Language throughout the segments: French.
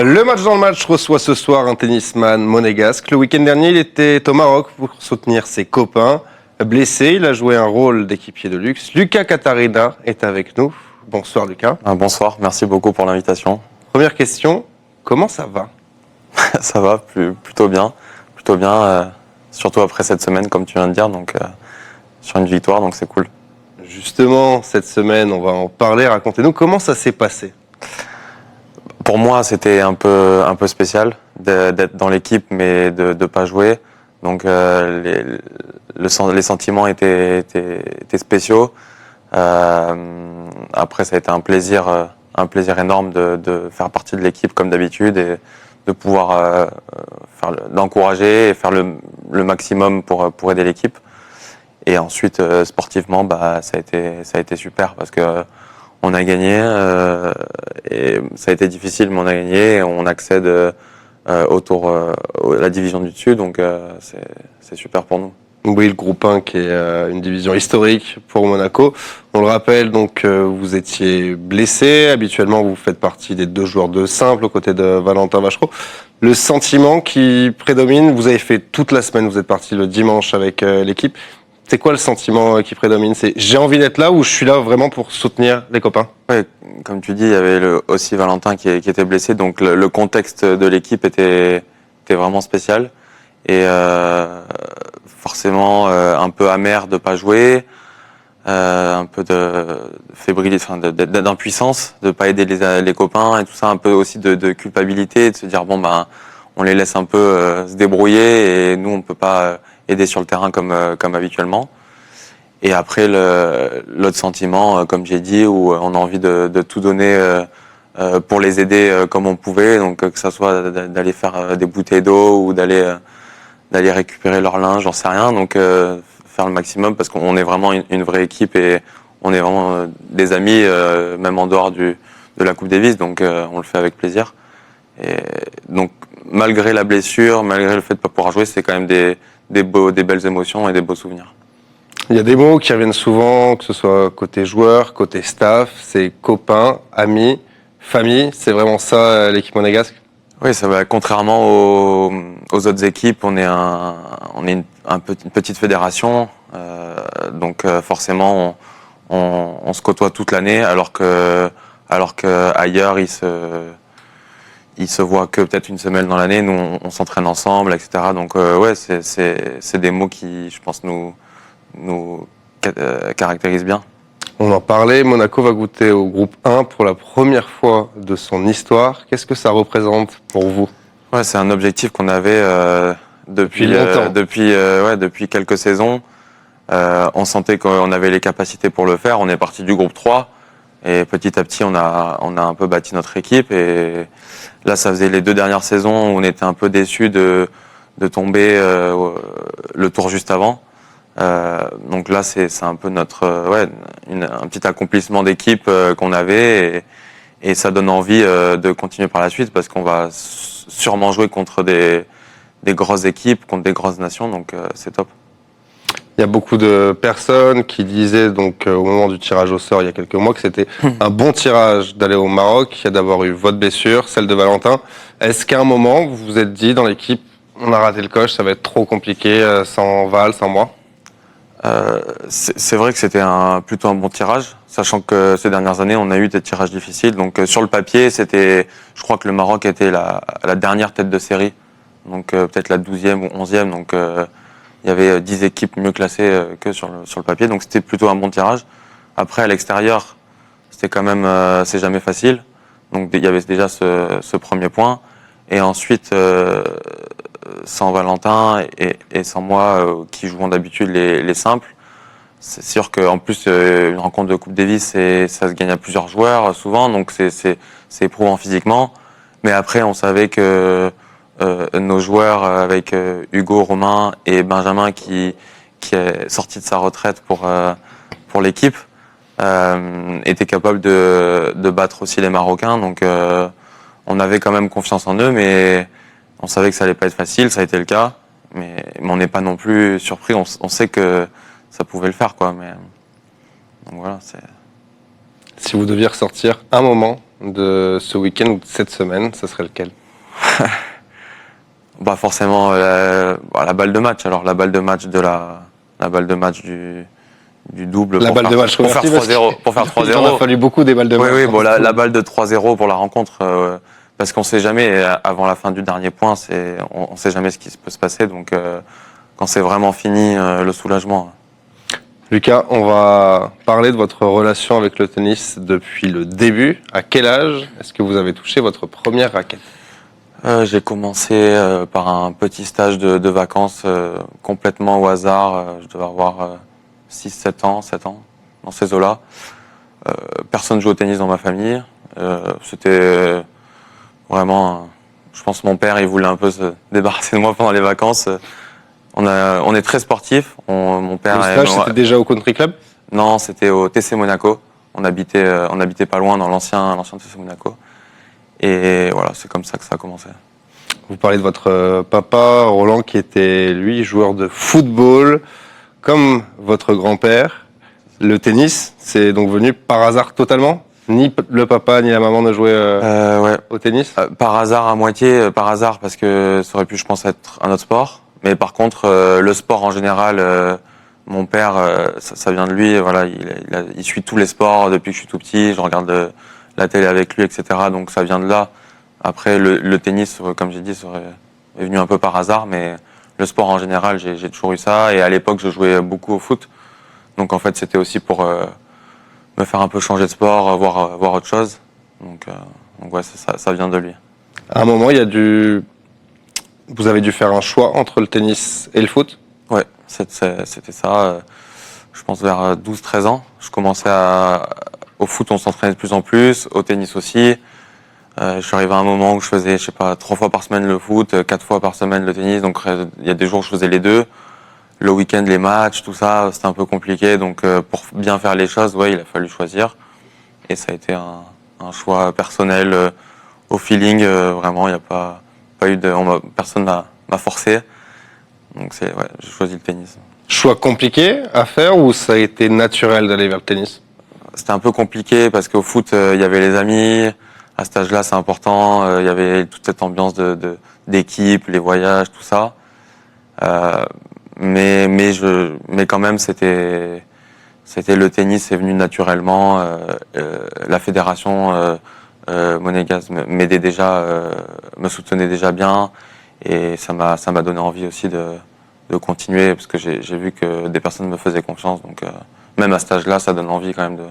Le match dans le match reçoit ce soir un tennisman monégasque. Le week-end dernier, il était au Maroc pour soutenir ses copains. Blessé, il a joué un rôle d'équipier de luxe. Lucas Catarina est avec nous. Bonsoir Lucas. Bonsoir, merci beaucoup pour l'invitation. Première question, comment ça va? Ça va, plutôt bien, surtout après cette semaine comme tu viens de dire, donc sur une victoire, donc c'est cool. Justement, cette semaine, on va en parler. Racontez-nous comment ça s'est passé. Pour moi, c'était un peu spécial d'être dans l'équipe, mais de ne pas jouer. Donc les sentiments étaient spéciaux. Après, ça a été un plaisir énorme de faire partie de l'équipe comme d'habitude et de pouvoir l'encourager et faire le maximum pour aider l'équipe. Et ensuite, sportivement, ça a été super parce que on a gagné et ça a été difficile, mais on a gagné. Et on accède autour à la division du dessus, donc c'est super pour nous. Oui, le groupe 1 qui est une division historique pour Monaco. On le rappelle, donc vous étiez blessé. Habituellement, vous faites partie des 2 joueurs de simple aux côtés de Valentin Vachereau. Le sentiment qui prédomine, vous avez fait toute la semaine, vous êtes parti le dimanche avec l'équipe. C'est quoi le sentiment qui prédomine? C'est j'ai envie d'être là ou je suis là vraiment pour soutenir les copains? Oui, comme tu dis, il y avait aussi Valentin qui était blessé, donc le contexte de l'équipe était vraiment spécial. Et forcément un peu amer de pas jouer, un peu de fébrilité, d'impuissance, de pas aider les copains et tout ça, un peu aussi de culpabilité, de se dire on les laisse un peu se débrouiller et nous on peut pas aider sur le terrain comme habituellement. Et après l'autre sentiment, comme j'ai dit, où on a envie de tout donner pour les aider comme on pouvait, donc que ça soit d'aller faire des bouteilles d'eau ou d'aller récupérer leur linge, j'en sais rien, donc faire le maximum parce qu'on est vraiment une vraie équipe et on est vraiment des amis, même en dehors de la Coupe Davis, donc on le fait avec plaisir. Et donc malgré la blessure, malgré le fait de ne pas pouvoir jouer, c'est quand même des belles émotions et des beaux souvenirs. Il y a des mots qui reviennent souvent, que ce soit côté joueur, côté staff, c'est copains, amis, famille, c'est vraiment ça l'équipe monégasque? Oui, ça va. Contrairement aux autres équipes, on est une petite fédération, donc forcément on se côtoie toute l'année, alors que ailleurs ils se voient que peut-être une semaine dans l'année. Nous on s'entraîne ensemble, etc. Donc ouais, c'est des mots qui, je pense, nous caractérisent bien. On en parlait, Monaco va goûter au groupe 1 pour la première fois de son histoire. Qu'est-ce que ça représente pour vous? Ouais, c'est un objectif qu'on avait depuis quelques saisons. On sentait qu'on avait les capacités pour le faire. On est parti du groupe 3 et petit à petit on a un peu bâti notre équipe. Et là, ça faisait les 2 dernières saisons où on était un peu déçus de tomber le tour juste avant. Donc là, c'est un peu notre un petit accomplissement d'équipe qu'on avait et ça donne envie de continuer par la suite parce qu'on va sûrement jouer contre des grosses équipes, contre des grosses nations, donc c'est top. Il y a beaucoup de personnes qui disaient donc au moment du tirage au sort il y a quelques mois que c'était un bon tirage d'aller au Maroc. Il y a d'abord eu votre blessure, celle de Valentin. Est-ce qu'à un moment vous vous êtes dit dans l'équipe on a raté le coche, ça va être trop compliqué sans Val, sans moi? C'est vrai que c'était plutôt un bon tirage, sachant que ces dernières années, on a eu des tirages difficiles. Donc sur le papier, je crois que le Maroc était la dernière tête de série, donc peut-être la 12e ou 11e. Donc il y avait 10 équipes mieux classées que sur le papier. Donc c'était plutôt un bon tirage. Après, à l'extérieur, c'était quand même, c'est jamais facile. Donc il y avait déjà ce premier point. Et ensuite, sans Valentin et sans moi, qui jouons d'habitude les simples, c'est sûr qu'en plus, une rencontre de Coupe Davis, ça se gagne à plusieurs joueurs souvent, donc c'est éprouvant physiquement. Mais après, on savait que nos joueurs, avec Hugo, Romain et Benjamin, qui est sorti de sa retraite pour l'équipe, étaient capables de battre aussi les Marocains. Donc on avait quand même confiance en eux, mais on savait que ça allait pas être facile, ça a été le cas, mais on n'est pas non plus surpris. On sait que ça pouvait le faire, quoi. Mais donc voilà, c'est. Si vous deviez ressortir un moment de ce week-end ou de cette semaine, ça serait lequel? Bah forcément la balle de match. Alors la balle de match la balle de match du double. La balle de match pour faire 3-0. Pour faire 3-0. Il en a fallu beaucoup des balles de match. Oui, bon, la balle de 3-0 pour la rencontre, parce qu'on sait jamais, avant la fin du dernier point, on sait jamais ce qui peut se passer. Donc, quand c'est vraiment fini, le soulagement. Lucas, on va parler de votre relation avec le tennis depuis le début. À quel âge est-ce que vous avez touché votre première raquette? J'ai commencé par un petit stage de vacances complètement au hasard. Je devais avoir 7 ans, dans ces eaux-là. Personne ne joue au tennis dans ma famille. C'était vraiment, je pense, mon père, il voulait un peu se débarrasser de moi pendant les vacances. On est très sportifs. Mon père. Le stage, c'était déjà au country club? Non, c'était au TC Monaco. On habitait pas loin dans l'ancien TC Monaco. Et voilà, c'est comme ça que ça a commencé. Vous parlez de votre papa, Roland, qui était, lui, joueur de football, comme votre grand-père. Le tennis, c'est donc venu par hasard totalement? Ni le papa, ni la maman ne jouaient Ouais. au tennis? Par hasard, à moitié, par hasard, parce que ça aurait pu, je pense, être un autre sport. Mais par contre, le sport en général, mon père, ça vient de lui. Voilà, il suit tous les sports depuis que je suis tout petit. Je regarde la télé avec lui, etc. Donc ça vient de là. Après, le tennis, comme j'ai dit, est venu un peu par hasard. Mais le sport en général, j'ai toujours eu ça. Et à l'époque, je jouais beaucoup au foot. Donc en fait, c'était aussi pour me faire un peu changer de sport, voir autre chose. Donc ouais, ça vient de lui. À un moment, vous avez dû faire un choix entre le tennis et le foot? Ouais, c'était ça. Je pense vers 12-13 ans. Je commençais au foot, on s'entraînait de plus en plus, au tennis aussi. Je suis arrivé à un moment où je faisais, 3 fois par semaine le foot, 4 fois par semaine le tennis. Donc il y a des jours où je faisais les deux. Le week-end, les matchs, tout ça, c'était un peu compliqué. Donc pour bien faire les choses, ouais, il a fallu choisir. Et ça a été un choix personnel, au feeling. Vraiment, il n'y a pas eu personne m'a forcé. Donc j'ai choisi le tennis. Choix compliqué à faire ou ça a été naturel d'aller vers le tennis? C'était un peu compliqué parce qu'au foot, il y avait les amis. À cet âge-là, c'est important. Il y avait toute cette ambiance d'équipe, les voyages, tout ça. Mais quand même, c'était le tennis, c'est venu naturellement. La fédération monégasque m'aidait déjà, me soutenait déjà bien, et ça m'a donné envie aussi de continuer, parce que j'ai vu que des personnes me faisaient confiance. Donc même à cet âge-là, ça donne envie quand même de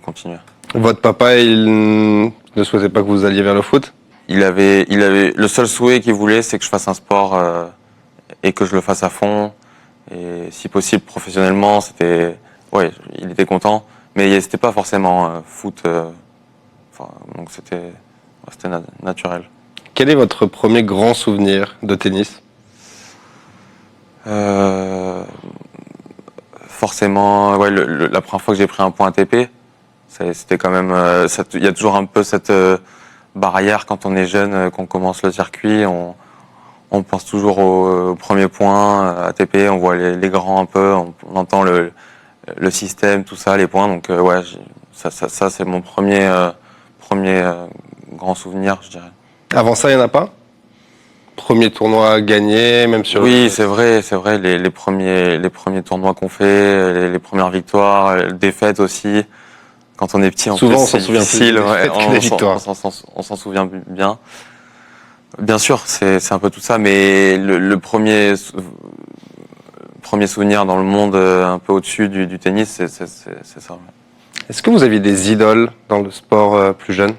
continuer. Votre papa, il ne souhaitait pas que vous alliez vers le foot? Il avait le seul souhait qu'il voulait, c'est que je fasse un sport et que je le fasse à fond, et si possible professionnellement. Il était content, mais c'était pas forcément foot. Donc c'était naturel. Quel est votre premier grand souvenir de tennis? Forcément, ouais, la première fois que j'ai pris un point ATP, c'était quand même. Il y a toujours un peu cette barrière quand on est jeune, qu'on commence le circuit. On pense toujours au premier point ATP, on voit les grands un peu, on entend le système, tout ça, les points. Donc ouais, ça c'est mon premier grand souvenir, je dirais. Avant ça, il n'y en a pas? Premier tournoi gagné, même sur... Oui, c'est vrai, les premiers tournois qu'on fait, les premières victoires, défaites aussi. Quand on est petit, souvent plus, on s'en souvient difficile, plus des défaites que des victoires. On s'en souvient bien. Bien sûr, c'est un peu tout ça, mais le premier souvenir dans le monde, un peu au-dessus du tennis, c'est ça. Est-ce que vous aviez des idoles dans le sport plus jeune?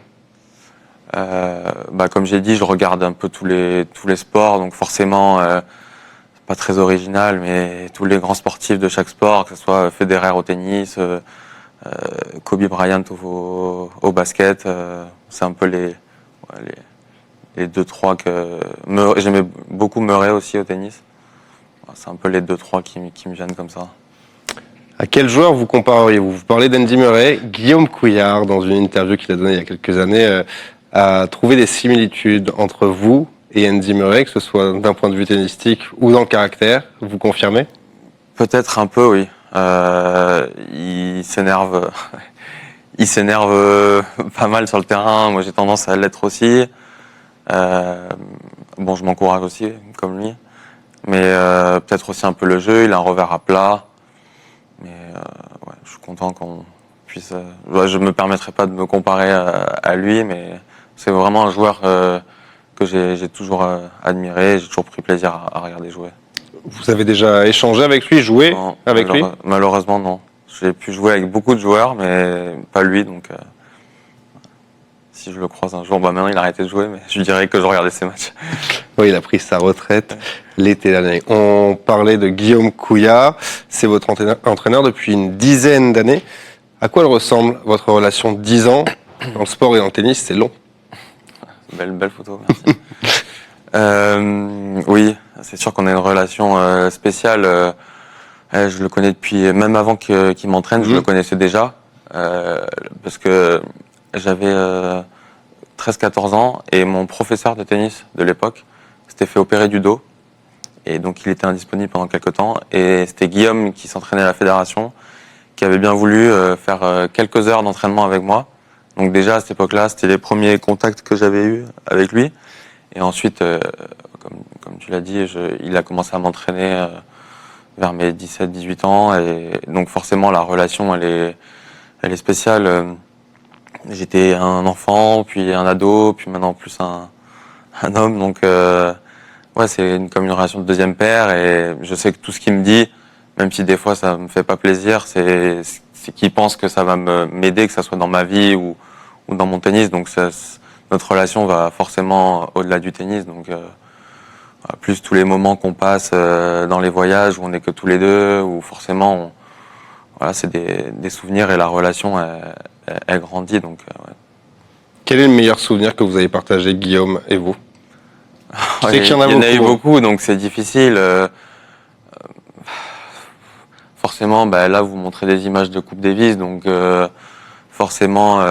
Comme j'ai dit, je regarde un peu tous les sports, donc forcément, c'est pas très original, mais tous les grands sportifs de chaque sport, que ce soit Federer au tennis, Kobe Bryant au basket, c'est un peu les 2-3 que... J'aimais beaucoup Murray aussi au tennis. C'est un peu les 2-3 qui me viennent comme ça. À quel joueur vous compareriez-vous? Vous parlez d'Andy Murray. Guillaume Couillard, dans une interview qu'il a donnée il y a quelques années, a trouvé des similitudes entre vous et Andy Murray, que ce soit d'un point de vue tennistique ou dans le caractère. Vous confirmez? Peut-être un peu, oui. Il s'énerve il s'énerve pas mal sur le terrain. Moi, j'ai tendance à l'être aussi. Bon, je m'encourage aussi, comme lui. Mais peut-être aussi un peu le jeu. Il a un revers à plat. Mais ouais, je suis content qu'on puisse... je me permettrai pas de me comparer à lui, mais c'est vraiment un joueur que j'ai toujours admiré. J'ai toujours pris plaisir à regarder jouer. Vous avez déjà échangé avec lui, joué Non, avec lui? malheureusement, non. J'ai pu jouer avec beaucoup de joueurs, mais pas lui. Donc, si je le croise un jour, maintenant il a arrêté de jouer, mais je lui dirais que je regardais ses matchs. Oui, il a pris sa retraite l'été dernier. On parlait de Guillaume Couillard. C'est votre entraîneur depuis une dizaine d'années. À quoi elle ressemble, votre relation de 10 ans? Dans le sport et dans le tennis, c'est long. Belle photo, merci. Oui, c'est sûr qu'on a une relation spéciale. Je le connais depuis, même avant qu'il m'entraîne, je le connaissais déjà. Parce que j'avais 13-14 ans et mon professeur de tennis de l'époque s'était fait opérer du dos. Et donc il était indisponible pendant quelques temps. Et c'était Guillaume qui s'entraînait à la fédération, qui avait bien voulu faire quelques heures d'entraînement avec moi. Donc déjà à cette époque-là, c'était les premiers contacts que j'avais eus avec lui. Et ensuite, comme tu l'as dit, il a commencé à m'entraîner vers mes 17-18 ans. Et donc forcément, la relation, elle est spéciale. J'étais un enfant, puis un ado, puis maintenant plus un homme. Donc ouais, c'est comme une relation de deuxième père. Et je sais que tout ce qu'il me dit, même si des fois ça me fait pas plaisir, c'est qu'il pense que ça va m'aider, que ça soit dans ma vie ou dans mon tennis. Donc notre relation va forcément au-delà du tennis. Donc plus tous les moments qu'on passe dans les voyages où on n'est que tous les deux, où forcément voilà, c'est des souvenirs et la relation elle grandit. Donc ouais. Quel est le meilleur souvenir que vous avez partagé, Guillaume et vous? Je sais Il qu'il y en a eu beaucoup, donc c'est difficile. Forcément, là, vous montrez des images de Coupe Davis, donc forcément,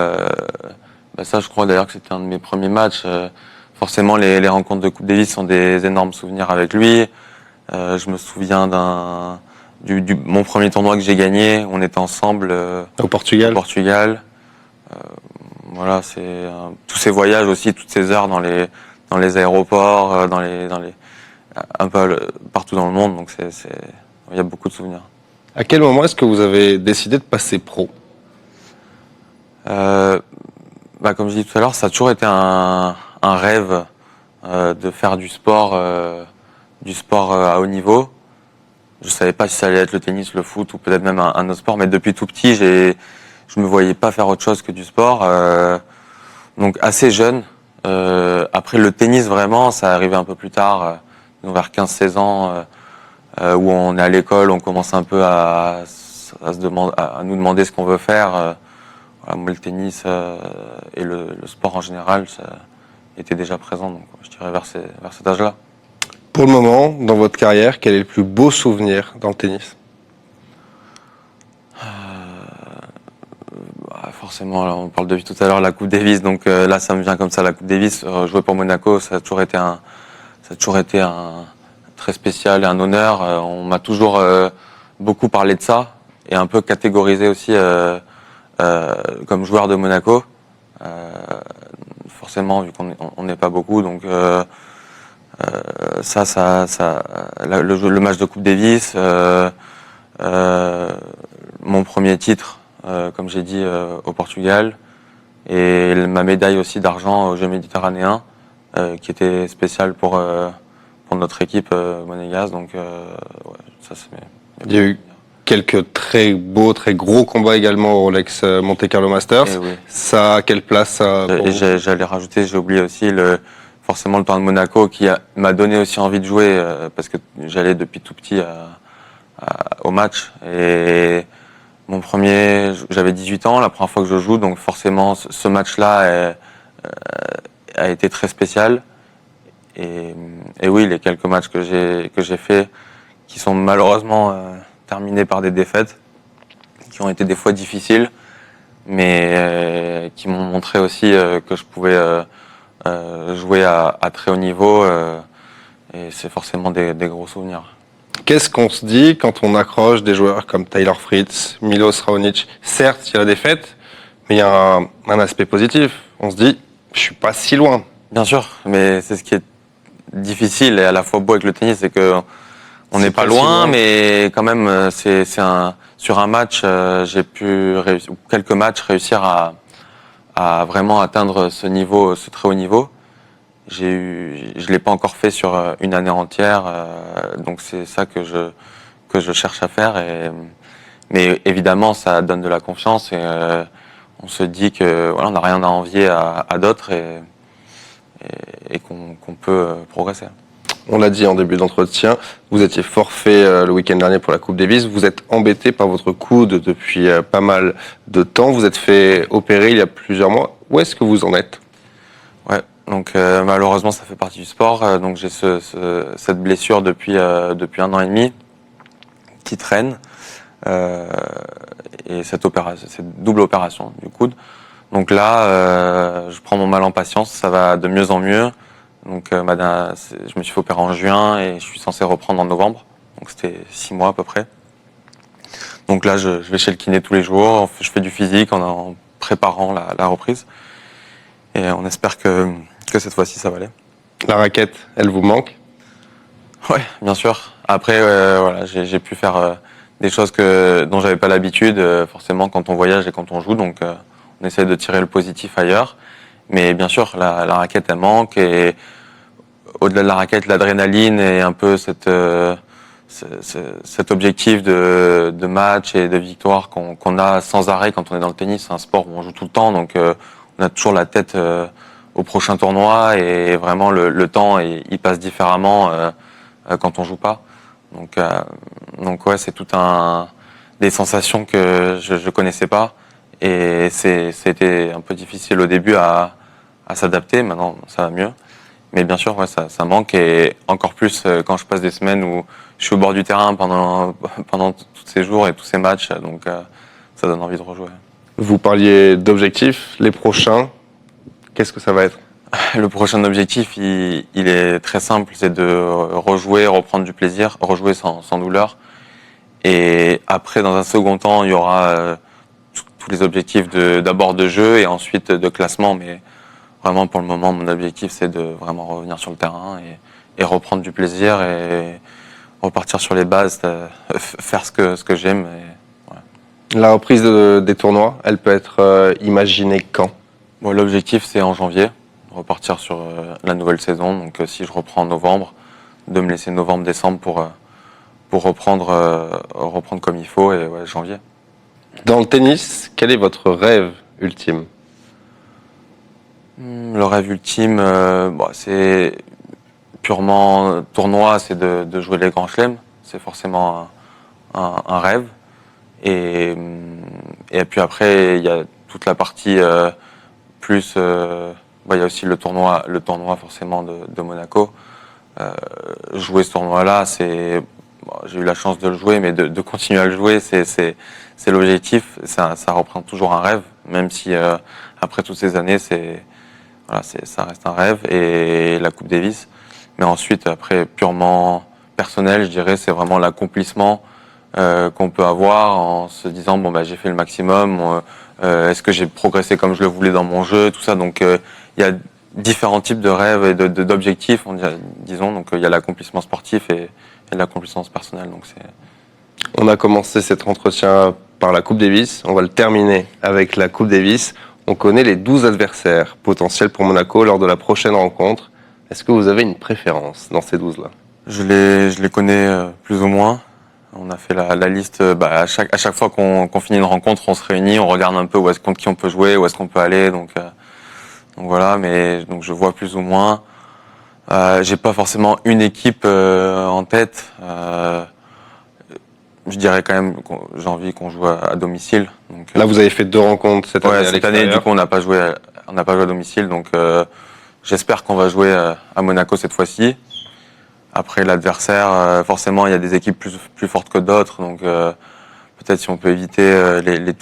ça, je crois d'ailleurs que c'était un de mes premiers matchs. Forcément, les rencontres de Coupe Davis sont des énormes souvenirs avec lui. Je me souviens mon premier tournoi que j'ai gagné. On était ensemble au Portugal. Voilà, c'est tous ces voyages aussi, toutes ces heures dans les aéroports, un peu partout dans le monde. Donc il y a beaucoup de souvenirs. À quel moment est-ce que vous avez décidé de passer pro? Comme je dis tout à l'heure, ça a toujours été un rêve de faire du sport à haut niveau. Je savais pas si ça allait être le tennis, le foot ou peut-être même un autre sport, mais depuis tout petit, je me voyais pas faire autre chose que du sport. Donc assez jeune. Après le tennis vraiment, ça arrivait un peu plus tard, vers 15-16 ans, où on est à l'école, on commence un peu à nous demander ce qu'on veut faire. Voilà, moi, le tennis et le sport en général, ça était déjà présent, donc je dirais vers cet âge-là. Pour le moment, dans votre carrière, quel est le plus beau souvenir dans le tennis? Forcément, là, on parle depuis tout à l'heure la Coupe Davis, donc là ça me vient comme ça, la Coupe Davis. Jouer pour Monaco, ça a toujours été un très spécial et un honneur. On m'a toujours beaucoup parlé de ça et un peu catégorisé aussi comme joueur de Monaco. Forcément, vu qu'on n'est pas beaucoup, donc le match de Coupe Davis, mon premier titre, comme j'ai dit, au Portugal, et ma médaille aussi d'argent aux Jeux méditerranéens, qui était spéciale pour notre équipe monégasque. Donc, ça c'est. Il y a eu quelques très beaux, très gros combats également au Rolex Monte Carlo Masters. Oui. Ça a quelle place J'allais rajouter, j'ai oublié aussi forcément le temps de Monaco qui m'a donné aussi envie de jouer parce que j'allais depuis tout petit au match. Et mon premier, j'avais 18 ans, la première fois que je joue, donc forcément ce match-là a été très spécial. Et oui, les quelques matchs que j'ai fait, qui sont malheureusement terminés par des défaites, qui ont été des fois difficiles, mais qui m'ont montré aussi que je pouvais jouer à très haut niveau, et c'est forcément des gros souvenirs. Qu'est-ce qu'on se dit quand on accroche des joueurs comme Taylor Fritz, Milos Raonic? Certes, il y a la défaite, Mais il y a un aspect positif. On se dit, je suis pas si loin. Bien sûr, mais c'est ce qui est difficile et à la fois beau avec le tennis, c'est que on n'est pas loin, mais quand même, sur un match, j'ai pu réussir, ou quelques matchs, réussir à vraiment atteindre ce niveau, ce très haut niveau. Je l'ai pas encore fait sur une année entière, donc c'est ça que je cherche à faire. Mais évidemment, ça donne de la confiance et on se dit que voilà, on n'a rien à envier à d'autres et qu'on peut progresser. On l'a dit en début d'entretien, vous étiez forfait le week-end dernier pour la Coupe Davis. Vous êtes embêté par votre coude depuis pas mal de temps. Vous êtes fait opérer il y a plusieurs mois. Où est-ce que vous en êtes? Ouais, donc malheureusement, ça fait partie du sport. Donc j'ai cette blessure depuis 1 an et demi qui traîne. Et cette double opération du coude. Donc là, je prends mon mal en patience, ça va de mieux en mieux. Donc je me suis fait opérer en juin et je suis censé reprendre en novembre. Donc c'était 6 mois à peu près. Donc là, je vais chez le kiné tous les jours, je fais du physique en préparant la reprise. Et on espère que cette fois-ci, ça va aller. La raquette, elle vous manque? Ouais, bien sûr. Après, voilà, j'ai pu faire des choses dont j'avais pas l'habitude, forcément quand on voyage et quand on joue. Donc on essaie de tirer le positif ailleurs. Mais bien sûr, la raquette, elle manque. Et au-delà de la raquette, l'adrénaline et un peu cet objectif de match et de victoire qu'on a sans arrêt quand on est dans le tennis. C'est un sport où on joue tout le temps. Donc on a toujours la tête au prochain tournoi. Et vraiment, le temps, il passe différemment quand on joue pas. Donc ouais, c'est des sensations que je connaissais pas. Et c'était un peu difficile au début à s'adapter. Maintenant, ça va mieux. Mais bien sûr, ouais, ça manque. Et encore plus quand je passe des semaines où je suis au bord du terrain pendant tous ces jours et tous ces matchs. Donc, ça donne envie de rejouer. Vous parliez d'objectifs. Les prochains, qu'est-ce que ça va être? Le prochain objectif, il est très simple. C'est de rejouer, reprendre du plaisir, rejouer sans douleur. Et après, dans un second temps, il y aura tous les objectifs d'abord de jeu et ensuite de classement. Mais vraiment, pour le moment, mon objectif, c'est de vraiment revenir sur le terrain et reprendre du plaisir et repartir sur les bases, faire ce que j'aime. La reprise des tournois, elle peut être imaginée quand? Bon, l'objectif, c'est en janvier, repartir sur la nouvelle saison. Donc, si je reprends en novembre, de me laisser novembre-décembre pour reprendre comme il faut et ouais, janvier. Dans le tennis, quel est votre rêve ultime? Le rêve ultime, c'est purement tournoi, c'est de jouer les grands chelems. C'est forcément un rêve. Et puis après, il y a toute la partie plus. Il y a aussi le tournoi forcément de Monaco. Jouer ce tournoi-là, j'ai eu la chance de le jouer, mais de continuer à le jouer, c'est l'objectif. Ça reprend toujours un rêve, même si après toutes ces années, ça reste un rêve. Et la Coupe Davis. Mais ensuite, après, purement personnel, je dirais, c'est vraiment l'accomplissement qu'on peut avoir en se disant j'ai fait le maximum. Est-ce que j'ai progressé comme je le voulais dans mon jeu, tout ça. Donc il y a différents types de rêves et d'objectifs, disons. Donc il y a l'accomplissement sportif et l'accomplissement personnel. Donc on a commencé cet entretien par la Coupe Davis. On va le terminer avec la Coupe Davis. On connaît les 12 adversaires potentiels pour Monaco lors de la prochaine rencontre. Est-ce que vous avez une préférence dans ces 12-là? Je les connais plus ou moins. On a fait la liste. À chaque fois qu'on finit une rencontre, on se réunit, on regarde un peu contre qui on peut jouer, où est-ce qu'on peut aller. Donc voilà, donc je vois plus ou moins. J'ai pas forcément une équipe en tête. Je dirais quand même que j'ai envie qu'on joue à domicile. Donc, là, vous avez fait 2 rencontres cette année. Cette année, du coup, on n'a pas joué à domicile. Donc j'espère qu'on va jouer à Monaco cette fois-ci. Après, l'adversaire, forcément, il y a des équipes plus fortes que d'autres. Donc, peut-être si on peut éviter les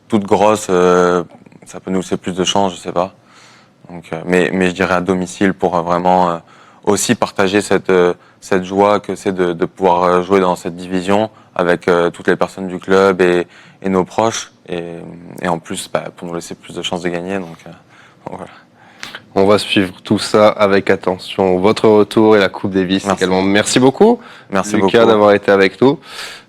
toutes grosses, ça peut nous laisser plus de chance, je sais pas. Donc, mais je dirais à domicile pour vraiment aussi partager cette joie que c'est de pouvoir jouer dans cette division avec toutes les personnes du club et nos proches. et en plus pour nous laisser plus de chances de gagner. Donc voilà. On va suivre tout ça avec attention. Votre retour et la Coupe Davis également. Merci beaucoup, Merci Lucas, beaucoup d'avoir été avec nous.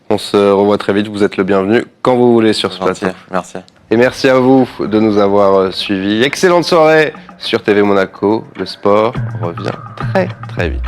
On se revoit très vite. Vous êtes le bienvenu quand vous voulez sur ce plateau. Merci. Et merci à vous de nous avoir suivis. Excellente soirée sur TV Monaco. Le sport revient très très vite.